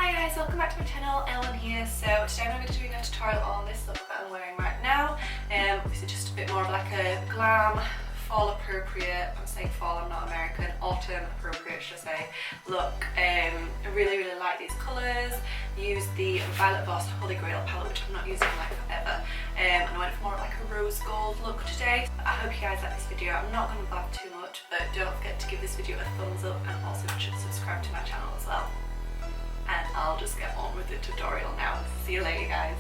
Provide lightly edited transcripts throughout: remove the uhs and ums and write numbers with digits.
Hi guys, welcome back to my channel, Ellen here. So today I'm going to be doing a tutorial on this look that I'm wearing right now. This is just a bit more of like a glam, fall appropriate, I'm saying fall, I'm not American, autumn appropriate should I say, look. I really like these colours. Use the Violet Voss Holy Grail palette, which I'm not using like forever. And I went for more like a rose gold look today. I hope you guys like this video. I'm not going to blab too much, but don't forget to give this video a thumbs up and also subscribe to my channel as well. And I'll just get on with the tutorial now. See you later guys.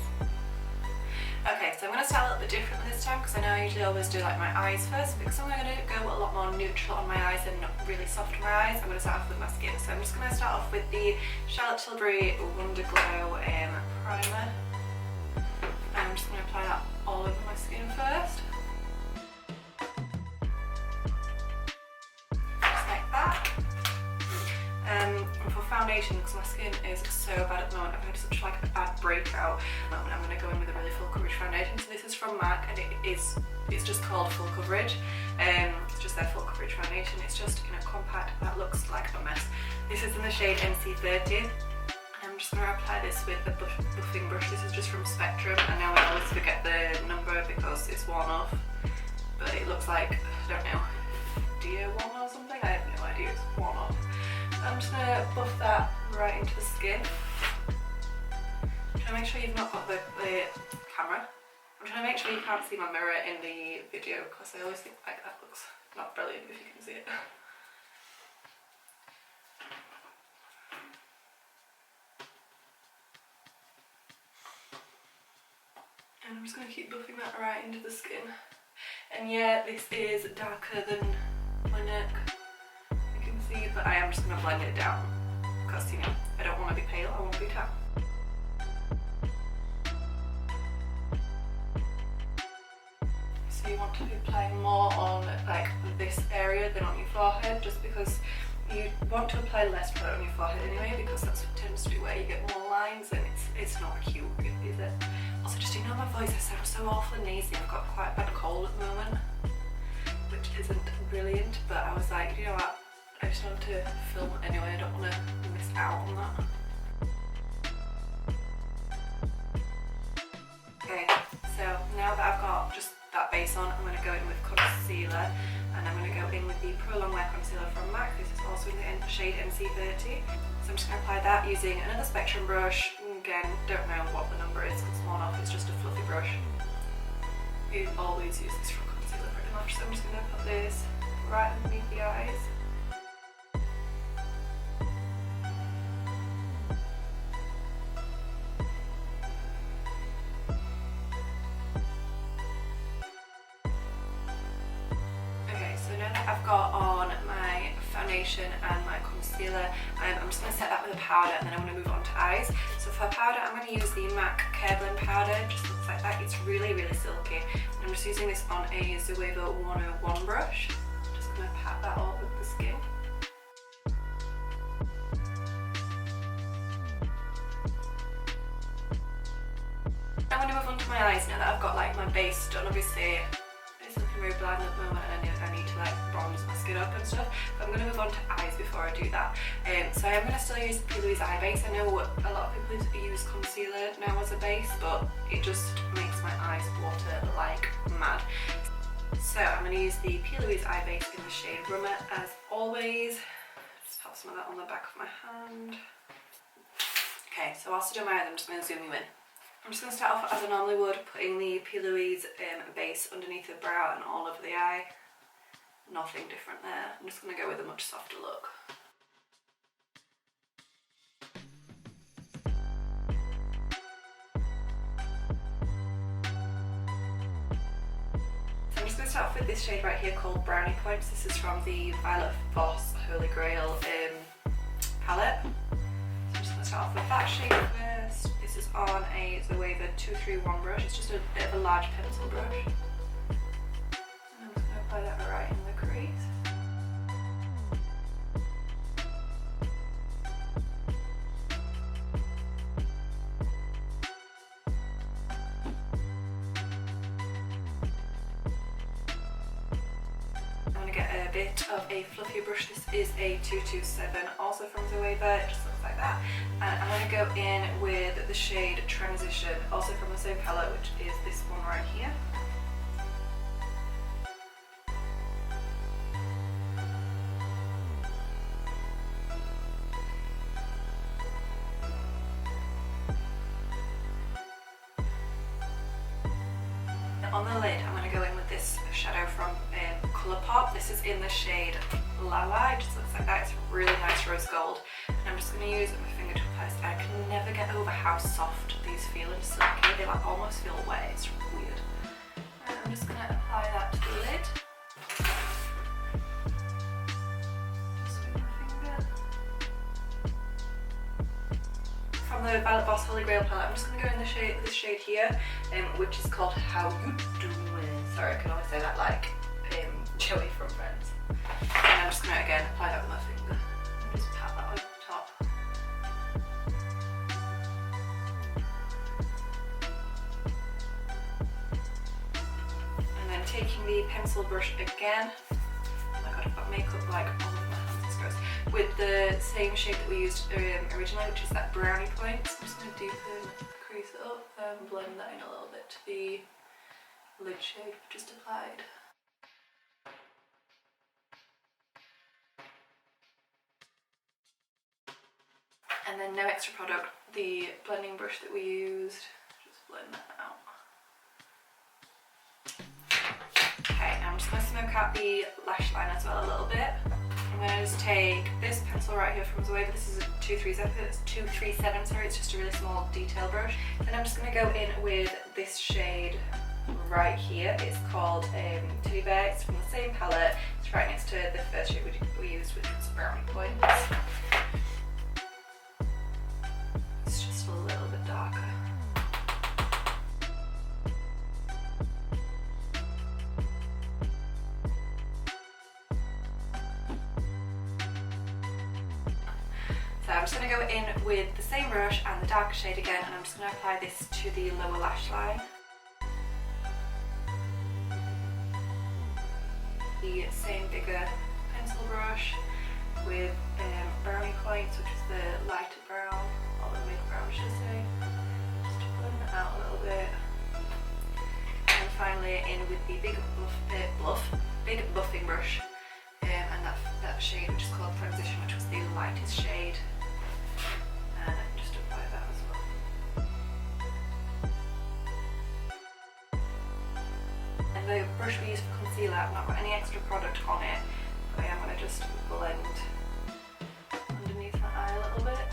Okay, so I'm going to start a little bit differently this time because I know I usually always do like my eyes first, because I'm going to go a lot more neutral on my eyes and not really soft on my eyes. I'm going to start off with my skin. So I'm just going to start off with the Charlotte Tilbury Wonder Glow Primer. I'm just going to apply that all over my skin first. Just like that. And for foundation, because my skin is so bad at the moment, I've had such like a bad breakout, I'm going to go in with a really full coverage foundation. So this is from MAC and it's just called Full Coverage. It's just their full coverage foundation. It's just in a compact that looks like a mess. This is in the shade MC30. And I'm just going to apply this with a buffing brush. This is just from Spectrum, and now I always forget the number because it's worn off. But it looks like, I don't know, DO1 or something? I have no idea, it's worn off. I'm just going to buff that right into the skin. I'm trying to make sure you've not got the camera. I'm trying to make sure you can't see my mirror in the video because I always think like that looks not brilliant if you can see it. And I'm just going to keep buffing that right into the skin. And yeah, this is darker than my neck. See, but I am just going to blend it down because, you know, I don't want to be pale, I want to be tan. So you want to be applying more on like this area than on your forehead, just because you want to apply less product on your forehead anyway, because that tends to be where you get more lines, and it's not cute, is it? Also, just ignore my voice, I sound so awful nasally. I've got quite a bad cold at the moment, which isn't brilliant, but I was like, you know what, I just wanted to film it anyway, I don't want to miss out on that. Okay, so now that I've got just that base on, I'm going to go in with concealer, and I'm going to go in with the Pro Longwear concealer from MAC. This is also in the shade MC30. So I'm just going to apply that using another Spectrum brush. Again, don't know what the number is because it's worn off, it's just a fluffy brush. We always use this for concealer pretty much, so I'm just going to put this right underneath the eyes. I've got on my foundation and my concealer, I'm just going to set that with a powder, and then I'm going to move on to eyes. So for powder, I'm going to use the MAC Careblend powder. It just looks like that. It's really silky. And I'm just using this on a Zoeva 101 brush. Just going to pat that all over the skin. I'm going to move on to my eyes now that I've got like my base done. Obviously it's looking very bland at the moment, and I need to like bronze my skin up and stuff, but I'm going to move on to eyes before I do that. So I'm going to still use the Ploies eye base. I know a lot of people use concealer now as a base, but it just makes my eyes water like mad. So I'm going to use the Ploies eye base in the shade Rumour as always. Just pop some of that on the back of my hand. Okay, so whilst I do my eyes, I'm just going to zoom you in. I'm just going to start off as I normally would, putting the Ploies base underneath the brow and all over the eye. Nothing different there. I'm just going to go with a much softer look. So I'm just going to start off with this shade right here called Brownie Points. This is from the Violet Voss Holy Grail palette. So I'm just going to start off with that shade first. This is on a Zoeva 231 brush. It's just a bit of a large pencil brush. And I'm just going to apply that right in the crease. I'm going to get a bit of a fluffier brush. This is a 227, also from Zoeva. It just looks like that. And I'm going to go in with the shade Transition, also from the same palette, which is this one right here. On the lid, I'm going to go in with this shadow from Colourpop. This is in the shade Lala. It just looks like that. It's really nice rose gold. And I'm just going to use my finger to apply this. I can never get over how soft these feel and silky. They like almost feel wet. It's weird. And I'm just going to apply that to the lid. Just with my finger. From the Voss Holy Grail palette, I'm just going to go in this shade here, which is called How You Doin'. Sorry, I can only say that like Joey from Friends. And I'm just going to again apply that with my finger and just pat that over the top. And then taking the pencil brush again. Oh my god, I've got makeup like all over my hands, it's gross. With the same shade that we used originally, which is that Brownie point. I'm just going to deepen, crease it up and blend that in a little bit to the lid shade we just applied. And then no extra product, the blending brush that we used, just blend that out. Okay, now I'm just going to smoke out the lash line as well a little bit. I'm going to just take this pencil right here from Zoeva. This is a 237, sorry, it's just a really small detail brush. Then I'm just going to go in with this shade right here. It's called Teddy Bear. It's from the same palette. It's right next to the first shade we used, which was Brownie Points. It's just a little bit darker. So I'm just going to go in with the same brush and the darker shade again, and I'm just going to apply this to the lower lash line. The same bigger pencil brush with Brownie Points, which is the lighter brown, or the mid brown I should say. Just to blend that out a little bit. And finally in with the big buffing brush, and that shade which is called Transition, which was the lightest shade. And just apply that as well. And the brush we use for concealer, I've not got any extra product on it, but I am going to just blend underneath my eye a little bit.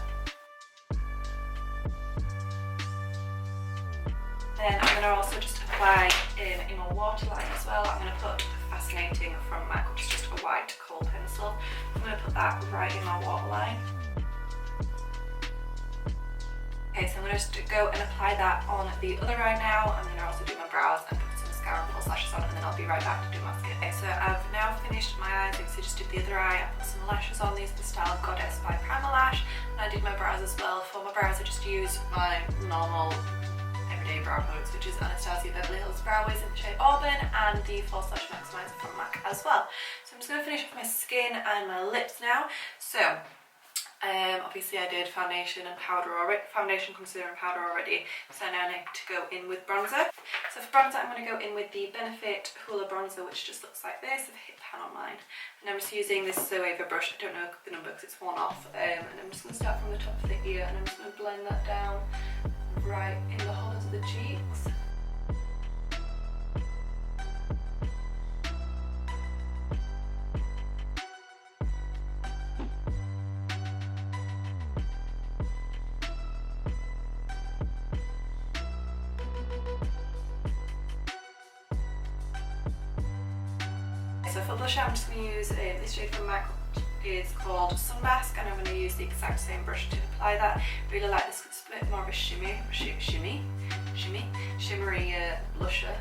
Then I'm going to also just apply in my waterline as well. I'm going to put Fascinating from MAC, which is just a white kohl pencil. I'm going to put that right in my waterline. Okay, so I'm going to just go and apply that on the other eye now. I'm going to also do my brows and put some mascara and false lashes on, and then I'll be right back to do my skin. Okay, so I've now finished my eyes, so I just did the other eye. I put some lashes on. These are the style Goddess by Prima Lash, and I did my brows as well. For my brows I just used my normal everyday brow products, which is Anastasia Beverly Brow Wiz in the shade Auburn, and the False Lash Maximiser from MAC as well. So I'm just going to finish off my skin and my lips now. So obviously I did foundation, concealer and powder already, so now I need to go in with bronzer. So for bronzer I'm going to go in with the Benefit Hoola bronzer, which just looks like this. I've hit pan on mine, and I'm just using this Zoeva brush. I don't know the number because it's worn off, and I'm just going to start from the top of the ear, and I'm just going to blend that down right in the hollows of the cheeks. So for blusher I'm just going to use this shade from MAC. Is called Sunbasque, and I'm going to use the exact same brush to apply that. Really like this, it's a bit more of a shimmery blusher.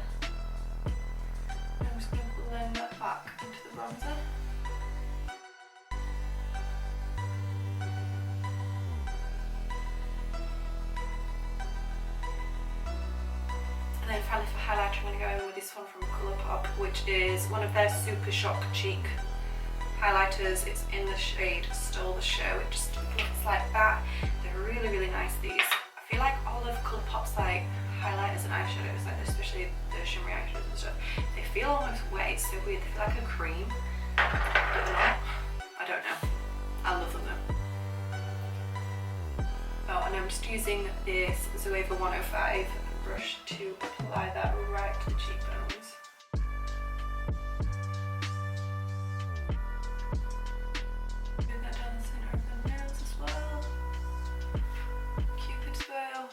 I'm just going to blend that back into the bronzer. And then finally for highlighter I'm going to go in with this one from Colourpop, which is one of their Super Shock Cheek highlighters. It's in the shade Stole the Show. It just looks like that. They're really, really nice, these. I feel like all of Colourpop's like highlighters and eyeshadows, like especially the shimmery eyeshadows and stuff, they feel almost wet. It's so weird. They feel like a cream. I don't know. I love them though. Oh, and I'm just using this Zoeva 105 brush to apply that right to the cheekbones. Bring that down the centre of the nose as well. Cupid's bow.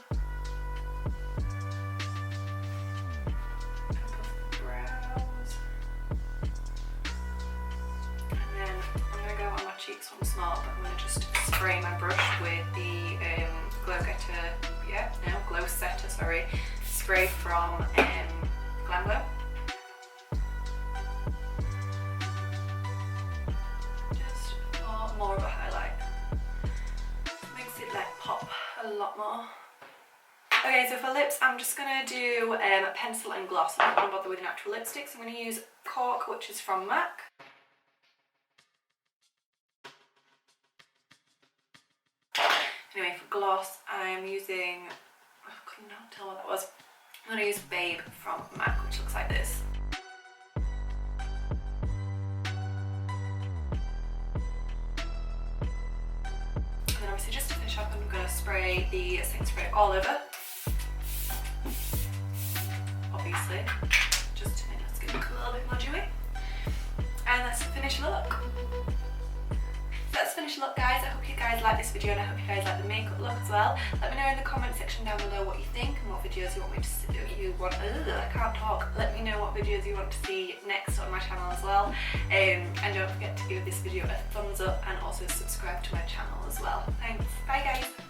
Brows. And then I'm going to go on my cheeks once more, but I'm going to just spray my brush with the Glowsetter, sorry, spray from Glam Glow. Just for more of a highlight. Makes it like pop a lot more. Okay, so for lips, I'm just gonna do pencil and gloss. I'm not gonna bother with an actual lipstick, so I'm gonna use Cork, which is from MAC. Anyway, for gloss, I'm using, I could not tell what that was. I'm going to use B-A-B-E from MAC, which looks like this. And then obviously just to finish up, I'm going to spray the setting spray all over. Obviously, just to make the skin look a little bit more dewy. And that's the finished look. That's the finished look, guys. I hope you guys like this video and I hope you guys like the makeup look as well. Let me know in the comment section down below what you think and what videos you want me to see. I can't talk. Let me know what videos you want to see next on my channel as well. And don't forget to give this video a thumbs up and also subscribe to my channel as well. Thanks. Bye, guys.